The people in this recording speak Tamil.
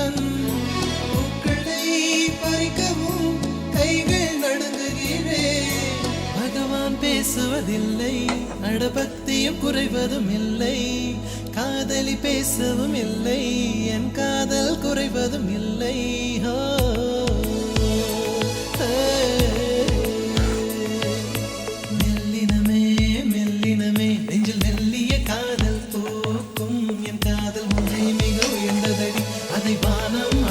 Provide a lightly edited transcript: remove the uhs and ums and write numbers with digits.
நான் பூக்களை பறிக்கவும் கைகள் நடுங்குகிறேன். பகவான் பேசுவதில்லை, அடபக்தியும் குறைவதும் இல்லை, காதலி பேசவும் இல்லை, என் காதல் குறைவதும் இல்லை. மெல்லினமே மெல்லினமே நெஞ்சில் மெல்லிய காதல் பூக்கும், என் காதல் முனை மிக உயர்ந்ததடி, அதை வானம்